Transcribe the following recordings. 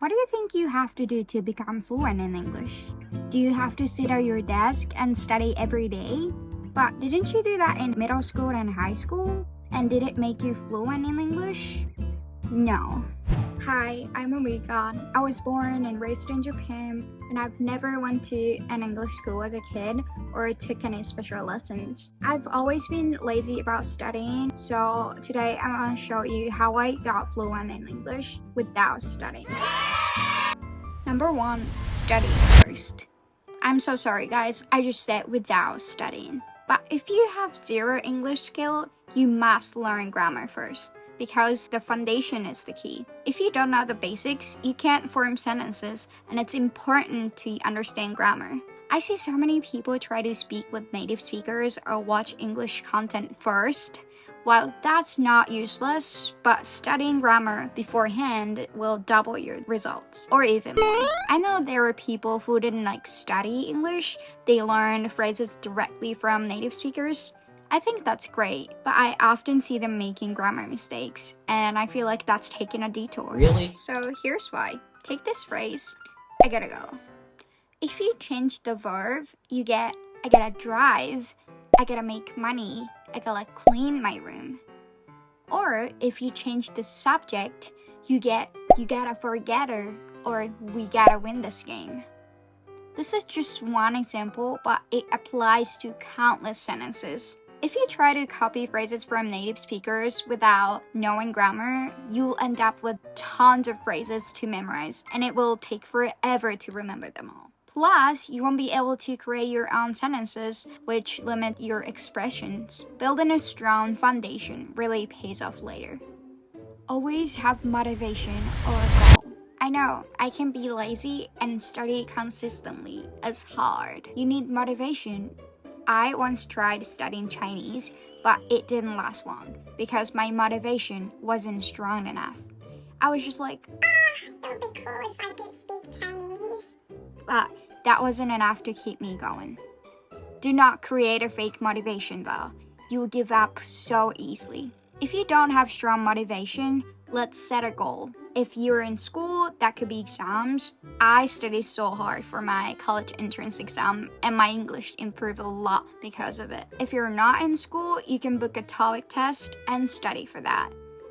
What do you think you have to do to become fluent in English? Do you have to sit at your desk and study every day? But didn't you do that in middle school and high school? And did it make you fluent in English? No. Hi, I'm Amika. I was born and raised in Japan, and I've never went to an English school as a kid or took any special lessons. I've always been lazy about studying, so today I'm going to show you how I got fluent in English without studying. Number 1, study first. I'm so sorry guys, I just said without studying. But if you have zero English skill, you must learn grammar first, because the foundation is the key. If you don't know the basics, you can't form sentences, and it's important to understand grammar. I see so many people try to speak with native speakers or watch English content first. While that's not useless, but studying grammar beforehand will double your results, or even more. I know there are people who didn't study English, they learned phrases directly from native speakers. I think that's great, but I often see them making grammar mistakes, and I feel like that's taking a detour. Really? So here's why. Take this phrase, I gotta go. If you change the verb, you get, I gotta drive, I gotta make money, I gotta clean my room. Or if you change the subject, you get, you gotta forget her, or we gotta win this game. This is just one example, but it applies to countless sentences. If you try to copy phrases from native speakers without knowing grammar, you'll end up with tons of phrases to memorize, and it will take forever to remember them all. Plus, you won't be able to create your own sentences, which limit your expressions. Building a strong foundation really pays off later. Always have motivation or a goal. I know, I can be lazy and study consistently. It's hard. You need motivation. I once tried studying Chinese, but it didn't last long because my motivation wasn't strong enough. I was just like, it would be cool if I could speak Chinese. But that wasn't enough to keep me going. Do not create a fake motivation though. You will give up so easily. If you don't have strong motivation, let's set a goal. If you're in school, that could be exams. I studied so hard for my college entrance exam, and my English improved a lot because of it. If you're not in school, you can book a TOEIC test and study for that.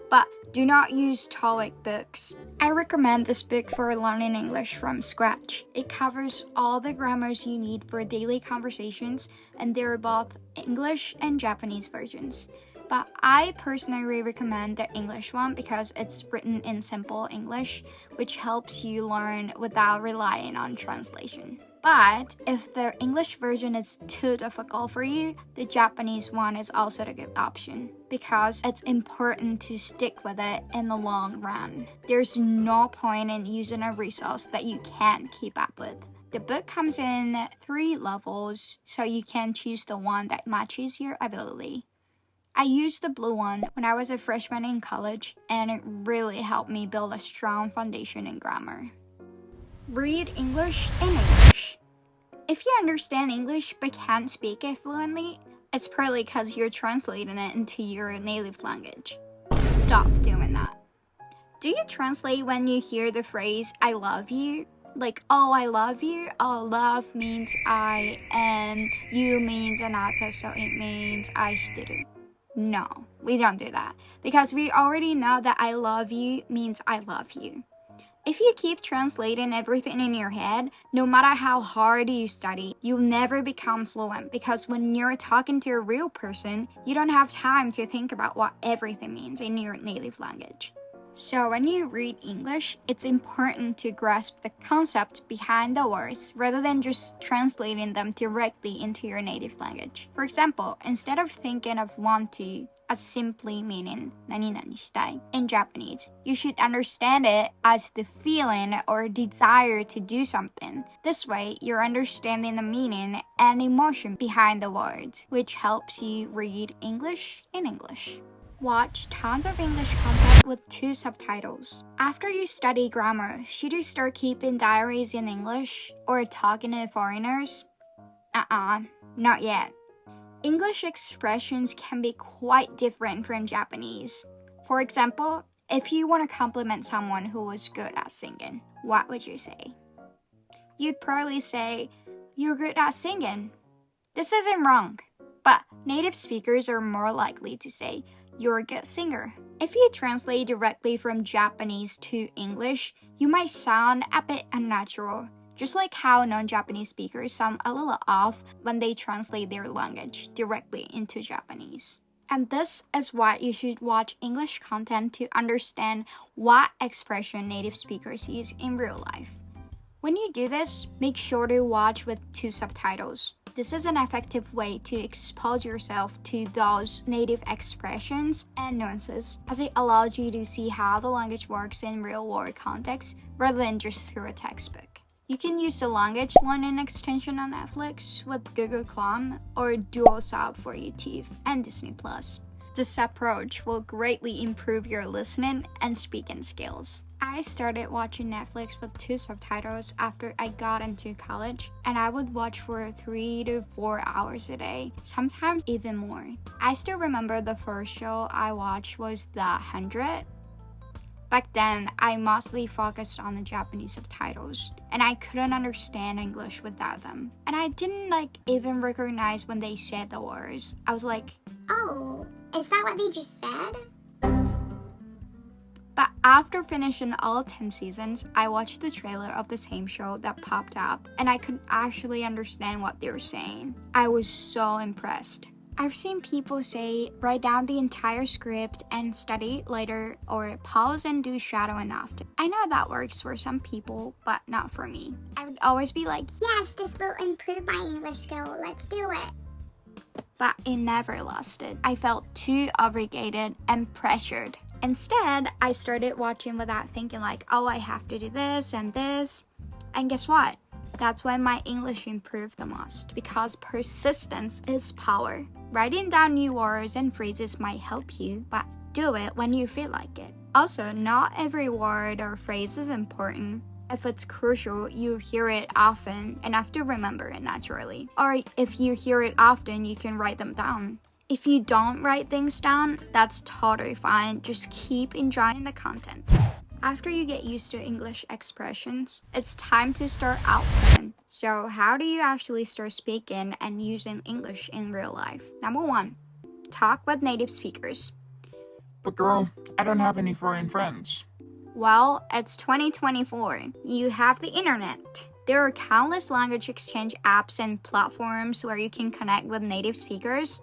But do not use TOEIC books. I recommend this book for learning English from scratch. It covers all the grammars you need for daily conversations, and there are both English and Japanese versions. But I personally recommend the English one because it's written in simple English, which helps you learn without relying on translation. But if the English version is too difficult for you, the Japanese one is also a good option because it's important to stick with it in the long run. There's no point in using a resource that you can't keep up with. The book comes in 3 levels, so you can choose the one that matches your ability. I used the blue one when I was a freshman in college, and it really helped me build a strong foundation in grammar. Read English in English. If you understand English but can't speak it fluently, it's probably because you're translating it into your native language. Stop doing that. Do you translate when you hear the phrase, I love you? Like, oh, I love you? Oh, love means I, and you means another, so it means I still. No, we don't do that, because we already know that I love you means I love you. If you keep translating everything in your head, no matter how hard you study, you'll never become fluent, because when you're talking to a real person, you don't have time to think about what everything means in your native language. So when you read English, it's important to grasp the concept behind the words rather than just translating them directly into your native language. For example, instead of thinking of want to as simply meaning 何々したい in Japanese, you should understand it as the feeling or desire to do something. This way, you're understanding the meaning and emotion behind the words, which helps you read English in English. Watch tons of English content with 2 subtitles. After you study grammar, should you start keeping diaries in English or talking to foreigners? Not yet. English expressions can be quite different from Japanese. For example, if you want to compliment someone who was good at singing, what would you say? You'd probably say, "You're good at singing." This isn't wrong, but native speakers are more likely to say, "You're a good singer." If you translate directly from Japanese to English, you might sound a bit unnatural, just like how non-Japanese speakers sound a little off when they translate their language directly into Japanese. And this is why you should watch English content to understand what expression native speakers use in real life. When you do this, make sure to watch with 2 subtitles. This is an effective way to expose yourself to those native expressions and nuances, as it allows you to see how the language works in real-world context rather than just through a textbook. You can use the language learning extension on Netflix with Google Chrome or Dual Sub for YouTube and Disney+. This approach will greatly improve your listening and speaking skills. I started watching Netflix with 2 subtitles after I got into college, and I would watch for 3 to 4 hours a day, sometimes even more. I still remember the first show I watched was The 100. Back then, I mostly focused on the Japanese subtitles, and I couldn't understand English without them. And I didn't even recognize when they said the words. I was like, Oh, is that what they just said? but after finishing all 10 seasons, I watched the trailer of the same show that popped up, and I could actually understand what they were saying. I was so impressed. I've seen people say, write down the entire script and study it later, or pause and do shadowing after. I know that works for some people, but not for me. I would always be like, Yes, this will improve my English skill. Let's do it. but it never lasted. I felt too obligated and pressured. Instead, I started watching without thinking oh, I have to do this and this. And guess what? That's when my English improved the most, because persistence is power. Writing down new words and phrases might help you, but do it when you feel like it. Also, not every word or phrase is important. If it's crucial, you hear it often enough to remember it naturally. Or if you hear it often, you can write them down. If you don't write things down, that's totally fine. Just keep enjoying the content. After you get used to English expressions, it's time to start outputting. So how do you actually start speaking and using English in real life? Number 1, talk with native speakers. But girl, I don't have any foreign friends. Well, it's 2024. You have the internet. There are countless language exchange apps and platforms where you can connect with native speakers.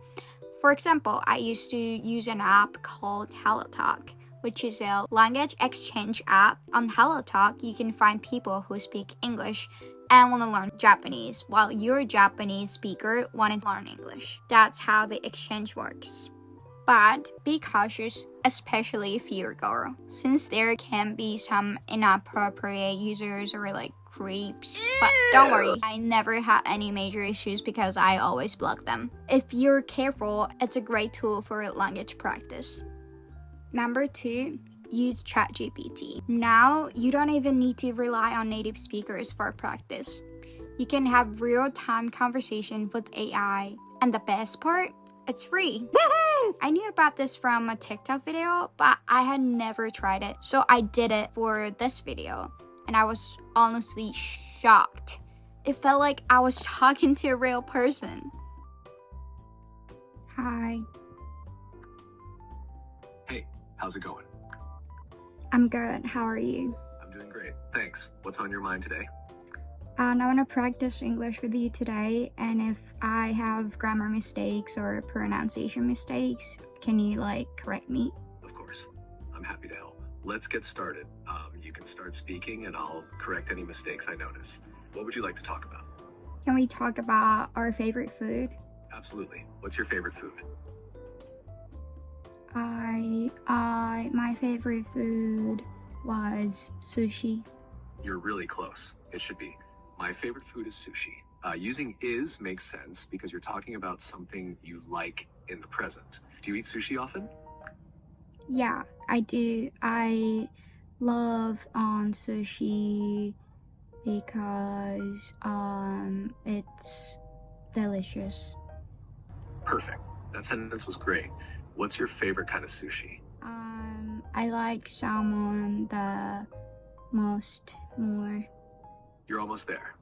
For example, I used to use an app called HelloTalk, which is a language exchange app. On HelloTalk, you can find people who speak English and want to learn Japanese, while your Japanese speaker want to learn English. That's how the exchange works. But be cautious, especially if you're a girl, since there can be some inappropriate users or creeps. But don't worry, I never had any major issues because I always block them. If you're careful, it's a great tool for language practice. Number 2, use Chat GPT. Now, you don't even need to rely on native speakers for practice. You can have real-time conversation with AI. And the best part, it's free. I knew about this from a TikTok video, but I had never tried it. So I did it for this video, and I was honestly shocked. It felt like I was talking to a real person. Hi. Hey, how's it going? I'm good. How are you? I'm doing great, thanks. What's on your mind today? I want to practice English with you today, and if I have grammar mistakes or pronunciation mistakes, can you correct me? Of course, I'm happy to help. Let's get started. You can start speaking and I'll correct any mistakes I notice. What would you like to talk about? Can we talk about our favorite food? Absolutely. What's your favorite food? My favorite food was sushi. You're really close. It should be. My favorite food is sushi. Using is makes sense because you're talking about something you like in the present. Do you eat sushi often? Yeah, I do. I love sushi because it's delicious. Perfect. That sentence was great. What's your favorite kind of sushi? I like salmon the most more. You're almost there.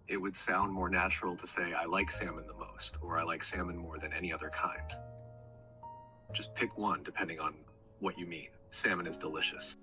It would sound more natural to say, I like salmon the most, or I like salmon more than any other kind. Just pick one depending on what you mean. Salmon is delicious.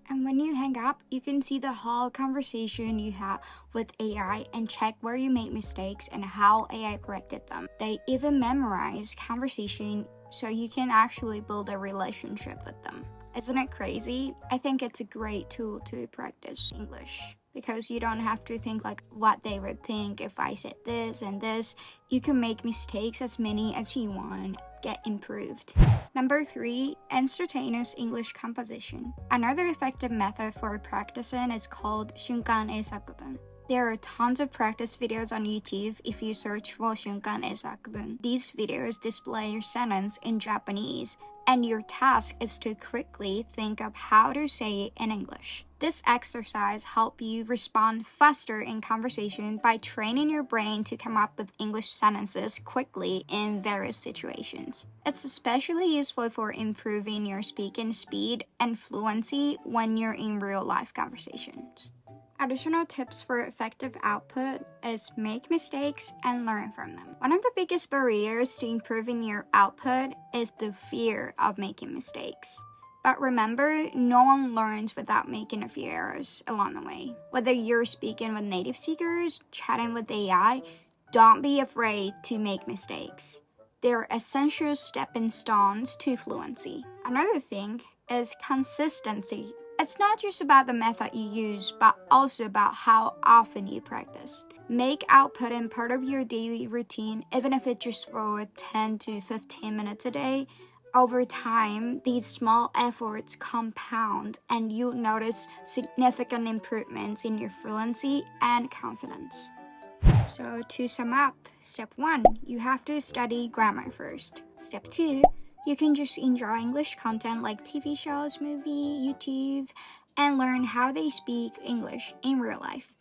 And when you hang up, you can see the whole conversation you had with AI and check where you made mistakes and how AI corrected them. They even memorize conversation so you can actually build a relationship with them. Isn't it crazy? I think it's a great tool to practice English because you don't have to think like what they would think if I said this and this. You can make mistakes as many as you want, get improved. Number 3, instantaneous English composition. Another effective method for practicing is called瞬間英作文. There are tons of practice videos on YouTube if you search for 瞬間英作文. These videos display your sentence in Japanese, and your task is to quickly think of how to say it in English. This exercise helps you respond faster in conversation by training your brain to come up with English sentences quickly in various situations. It's especially useful for improving your speaking speed and fluency when you're in real-life conversations. Additional tips for effective output is make mistakes and learn from them. One of the biggest barriers to improving your output is the fear of making mistakes. But remember, no one learns without making a few errors along the way. Whether you're speaking with native speakers, chatting with AI, don't be afraid to make mistakes. They're essential stepping stones to fluency. Another thing is consistency. It's not just about the method you use, but also about how often you practice. Make outputting part of your daily routine, even if it's just for 10 to 15 minutes a day. Over time, these small efforts compound and you'll notice significant improvements in your fluency and confidence. So to sum up, step 1, you have to study grammar first. Step 2, you can just enjoy English content like TV shows, movie, YouTube, and learn how they speak English in real life.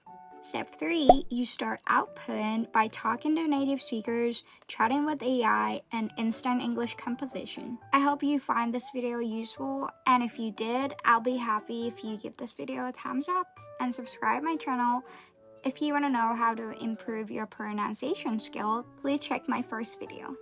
Step 3, you start outputting by talking to native speakers, chatting with AI, and instant English composition. I hope you find this video useful, and if you did, I'll be happy if you give this video a thumbs up and subscribe my channel. If you want to know how to improve your pronunciation skill, please check my first video.